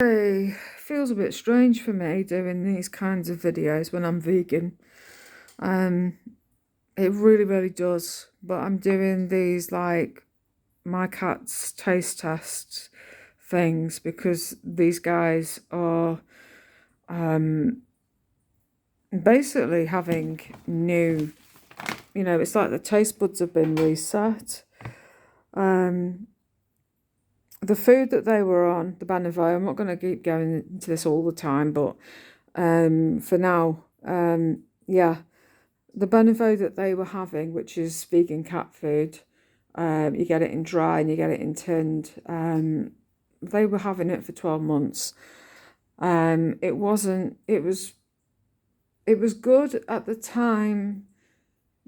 It feels a bit strange for me doing these kinds of videos when I'm vegan. It really does. But I'm doing these like my cat's taste tests things because these guys are basically having new, it's like the taste buds have been reset. The food that they were on, the benevo, I'm not going to keep going into this all the time, but for now, yeah, the benevo that they were having, which is vegan cat food, you get it in dry and you get it in tinned. They were having it for 12 months. It was good at the time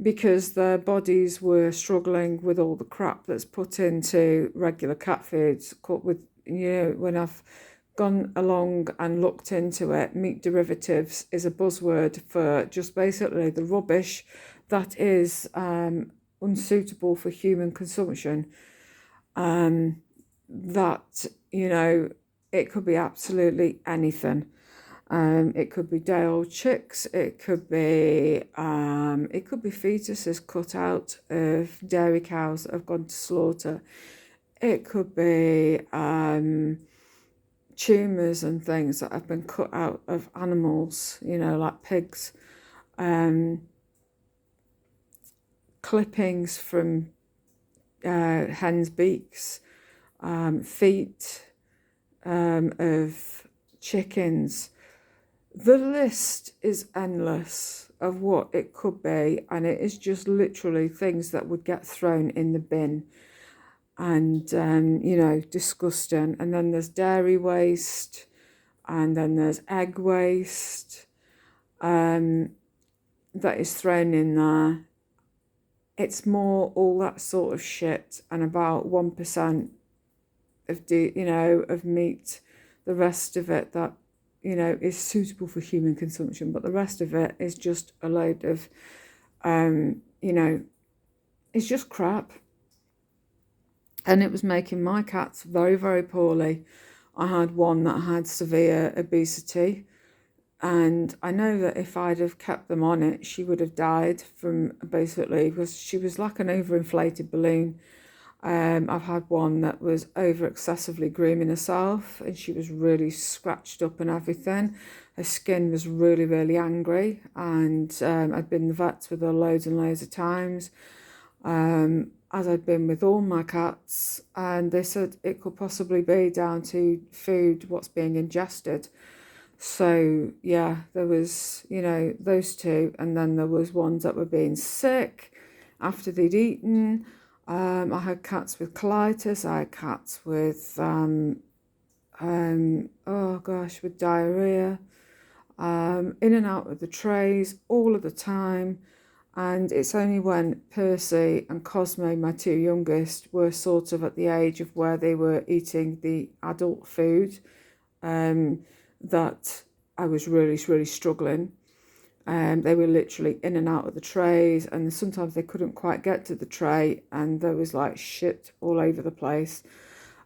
because their bodies were struggling with all the crap that's put into regular cat foods. When I've gone along and looked into it, meat derivatives is a buzzword for just basically the rubbish that is unsuitable for human consumption. It could be absolutely anything. It could be day-old chicks. It could be fetuses cut out of dairy cows that have gone to slaughter. It could be tumours and things that have been cut out of animals, like pigs. Clippings from hens' beaks, feet of chickens. The list is endless of what it could be, and it is just literally things that would get thrown in the bin and, disgusting. And then there's dairy waste, and then there's egg waste that is thrown in there. It's more all that sort of shit, and about 1% of meat. The rest of it that is suitable for human consumption, but the rest of it is just a load of, it's just crap. And it was making my cats very poorly. I had one that had severe obesity, and I know that if I'd have kept them on it, she would have died from basically, because she was like an overinflated balloon. I've had one that was over excessively grooming herself, and she was really scratched up and everything. Her skin was really angry, and I'd been to the vets with her loads and loads of times, as I'd been with all my cats, and they said it could possibly be down to food, what's being ingested. So yeah, there was, those two, and then there was ones that were being sick after they'd eaten. I had cats with colitis. I had cats with with diarrhea, in and out of the trays all of the time. And it's only when Percy and Cosmo, my two youngest, were sort of at the age of where they were eating the adult food, that I was really struggling. They were literally in and out of the trays, and sometimes they couldn't quite get to the tray, and there was like shit all over the place.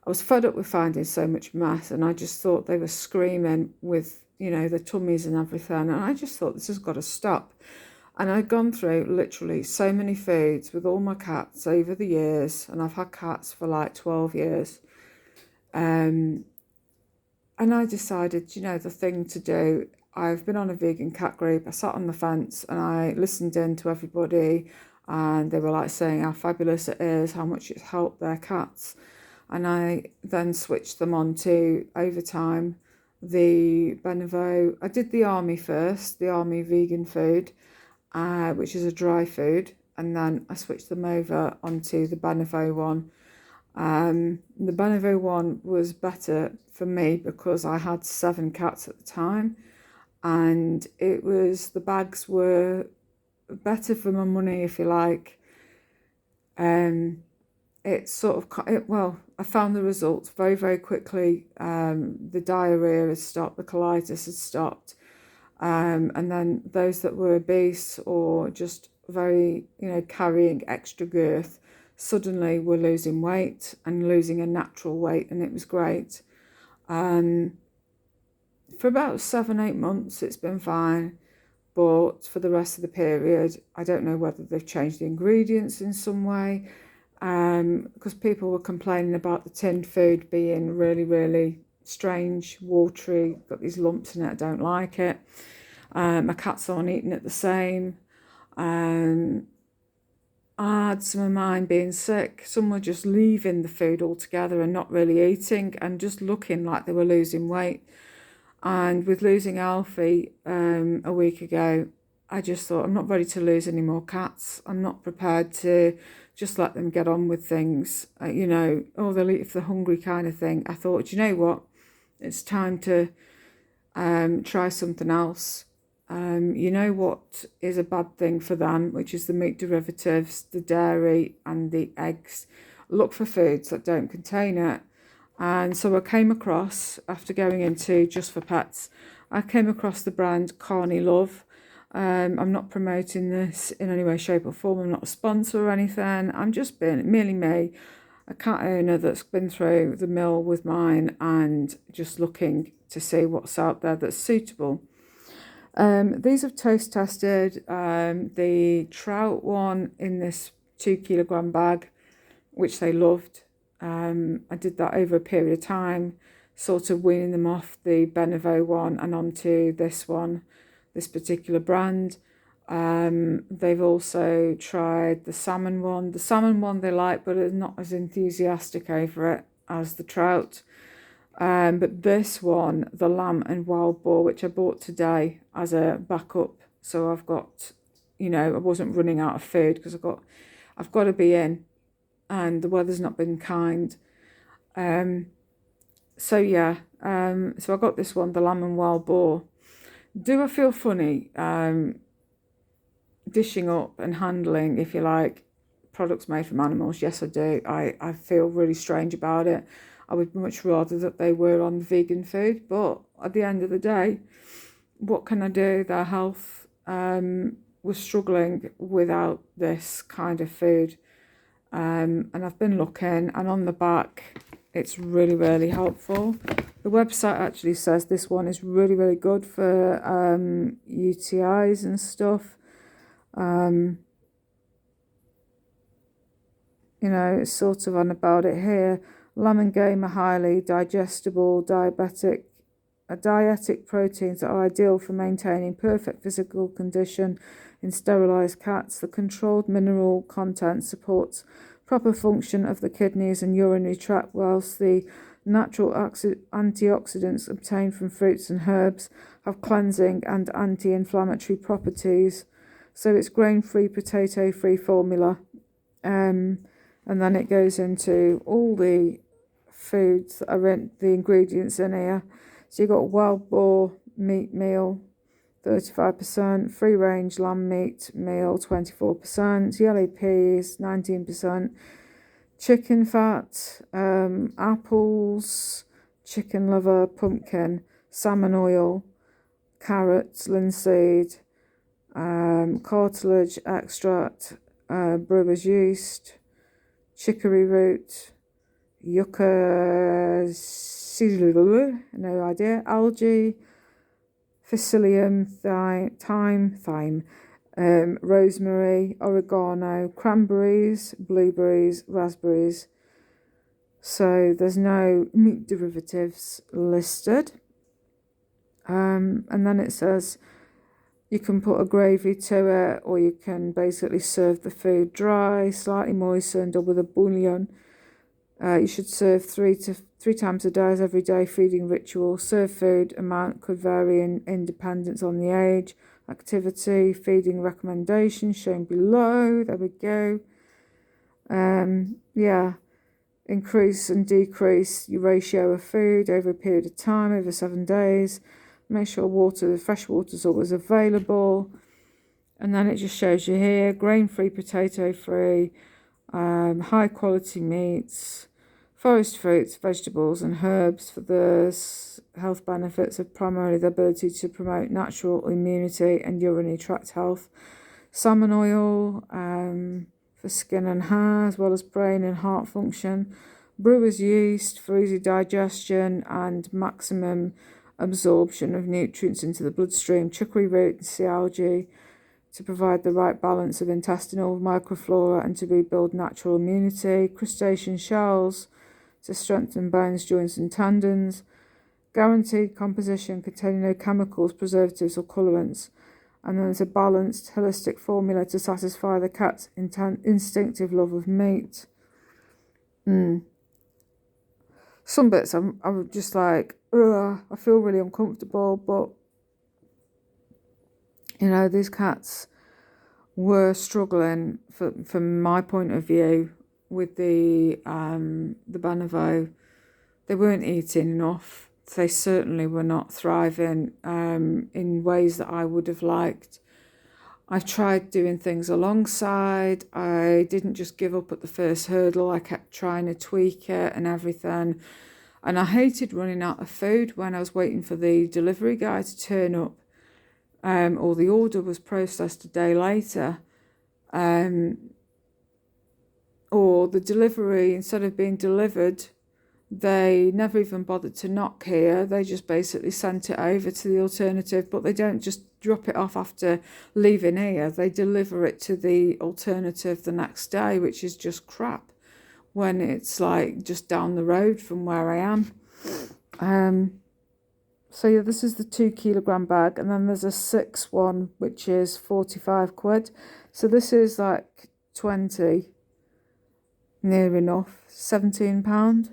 I was fed up with finding so much mess, and I just thought they were screaming with, their tummies and everything, and I just thought this has got to stop. And I'd gone through literally so many foods with all my cats over the years, and I've had cats for like 12 years. And I decided, the thing to do, I've been on a vegan cat group. I sat on the fence and I listened in to everybody, and they were like saying how fabulous it is, how much it's helped their cats. And I then switched them on to, over time, the benevo. I did the army first, the army vegan food, which is a dry food, and then I switched them over onto the benevo one. The benevo one was better for me because I had 7 cats at the time, and the bags were better for my money, if you like. I found the results very quickly. The diarrhea had stopped, the colitis had stopped, and then those that were obese or just very, carrying extra girth, suddenly were losing weight and losing a natural weight, and it was great. For about 7-8 months it's been fine, but for the rest of the period I don't know whether they've changed the ingredients in some way, because people were complaining about the tinned food being really strange, watery, got these lumps in it. I don't like it. My cats aren't eating it the same. I had some of mine being sick. Some were just leaving the food altogether and not really eating and just looking like they were losing weight. And with losing Alfie a week ago, I just thought, I'm not ready to lose any more cats. I'm not prepared to just let them get on with things, oh, they'll eat if they're hungry kind of thing. I thought, you know what? It's time to try something else. You know what is a bad thing for them, which is the meat derivatives, the dairy and the eggs. Look for foods that don't contain it. And so I came across, after going into Just for Pets, I came across the brand carnilove. I'm not promoting this in any way, shape or form. I'm not a sponsor or anything. I'm just merely me, a cat owner that's been through the mill with mine and just looking to see what's out there that's suitable. These have taste tested. The trout one in this 2-kilogram bag, which they loved. I did that over a period of time, sort of weaning them off the Benevo one and onto this one, this particular brand. They've also tried the salmon one. The salmon one they like, but are not as enthusiastic over it as the trout. But this one, the lamb and wild boar, which I bought today as a backup, so I've got, I wasn't running out of food because I've got to be in, and the weather's not been kind. So I got this one, the lamb and wild boar. Do I feel funny dishing up and handling, if you like, products made from animals? Yes, I do. I feel really strange about it. I would much rather that they were on vegan food, but at the end of the day, what can I do? Their health was struggling without this kind of food. And I've been looking, and on the back, it's really helpful. The website actually says this one is really good for UTIs and stuff. It's sort of on about it here. Lamb and game are highly digestible, dietetic proteins that are ideal for maintaining perfect physical condition in sterilised cats. The controlled mineral content supports proper function of the kidneys and urinary tract, whilst the natural antioxidants obtained from fruits and herbs have cleansing and anti-inflammatory properties. So it's grain-free, potato-free formula. And then it goes into all the foods that are in the ingredients in here. So you've got wild boar meat meal, 35%, free range lamb meat meal, 24%, yellow peas, 19%, chicken fat, apples, chicken liver, pumpkin, salmon oil, carrots, linseed, cartilage extract, brewer's yeast, chicory root, yucca, no idea, algae, psyllium, thyme, rosemary, oregano, cranberries, blueberries, raspberries. So there's no meat derivatives listed. And then it says you can put a gravy to it, or you can basically serve the food dry, slightly moistened, or with a bouillon. You should serve three times a day as everyday feeding ritual. Serve food amount could vary in dependence on the age, activity. Feeding recommendations shown below. There we go. Increase and decrease your ratio of food over a period of time, over 7 days. Make sure fresh water is always available. And then it just shows you here, grain-free, potato-free, high quality meats, forest fruits, vegetables and herbs for the health benefits of primarily the ability to promote natural immunity and urinary tract health. Salmon oil for skin and hair, as well as brain and heart function. Brewer's yeast for easy digestion and maximum absorption of nutrients into the bloodstream, chicory root and sea algae to provide the right balance of intestinal microflora and to rebuild natural immunity, crustacean shells to strengthen bones, joints and tendons, guaranteed composition containing no chemicals, preservatives or colourants, and then there's a balanced, holistic formula to satisfy the cat's instinctive love of meat. Some bits I'm just like, ugh, I feel really uncomfortable, but you know, these cats were struggling from my point of view with the benevo. They weren't eating enough. They certainly were not thriving in ways that I would have liked. I tried doing things alongside. I didn't just give up at the first hurdle. I kept trying to tweak it and everything. And I hated running out of food when I was waiting for the delivery guy to turn up. Or the order was processed a day later. Or the delivery, instead of being delivered, they never even bothered to knock here. They just basically sent it over to the alternative, but they don't just drop it off after leaving here. They deliver it to the alternative the next day, which is just crap when it's like just down the road from where I am. So yeah, this is the 2 kilogram bag, and then there's a 6 one, which is 45 quid. So this is like 20, near enough, £17.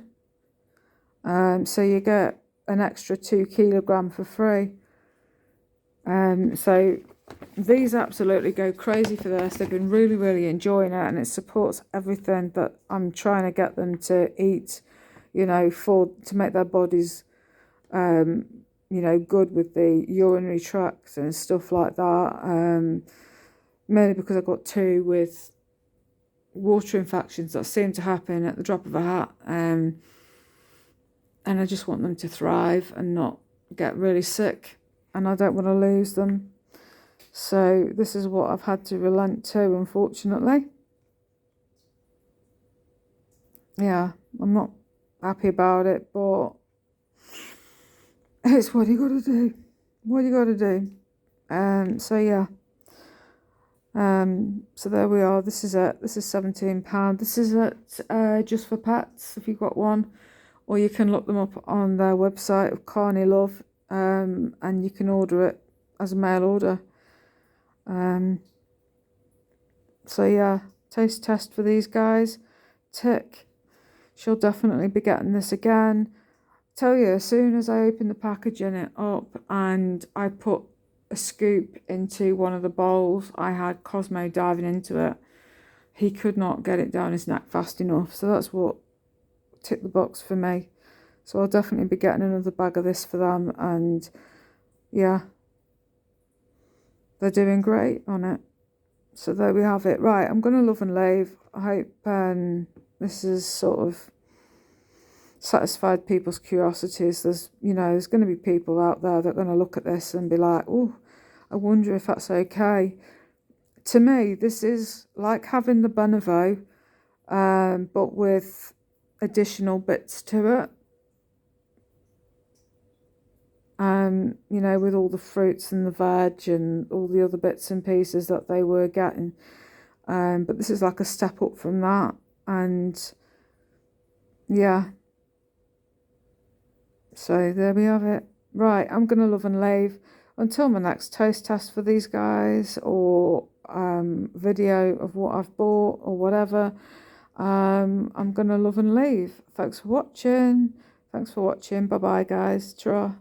So you get an extra 2 kilogram for free. So these absolutely go crazy for this. They've been really, really enjoying it, and it supports everything that I'm trying to get them to eat, you know, to make their bodies, you know, good with the urinary tracts and stuff like that. Mainly because I've got 2 with water infections that seem to happen at the drop of a hat. And I just want them to thrive and not get really sick. And I don't want to lose them. So this is what I've had to relent to, unfortunately. Yeah, I'm not happy about it, but it's what you got to do. What you got to do. So yeah. So there we are. This is it. This is £17. This is it. Just for pets, if you've got one. Or you can look them up on their website of carnilove, and you can order it as a mail order. So yeah, taste test for these guys. Tick. She'll definitely be getting this again. Tell you, as soon as I opened the packaging it up and I put a scoop into one of the bowls, I had Cosmo diving into it. He could not get it down his neck fast enough. So that's what ticked the box for me. So I'll definitely be getting another bag of this for them, and yeah, they're doing great on it. So there we have it. Right, I'm going to love and leave. I hope this is sort of satisfied people's curiosities. There's going to be people out there that are going to look at this and be like, oh, I wonder if that's okay. To me, this is like having the benevo, but with additional bits to it. You know, with all the fruits and the veg and all the other bits and pieces that they were getting. But this is like a step up from that. And yeah. So there we have it. Right, I'm going to love and leave. Until my next taste test for these guys, or video of what I've bought or whatever, I'm going to love and leave. Thanks for watching. Bye bye guys. Ta-ra.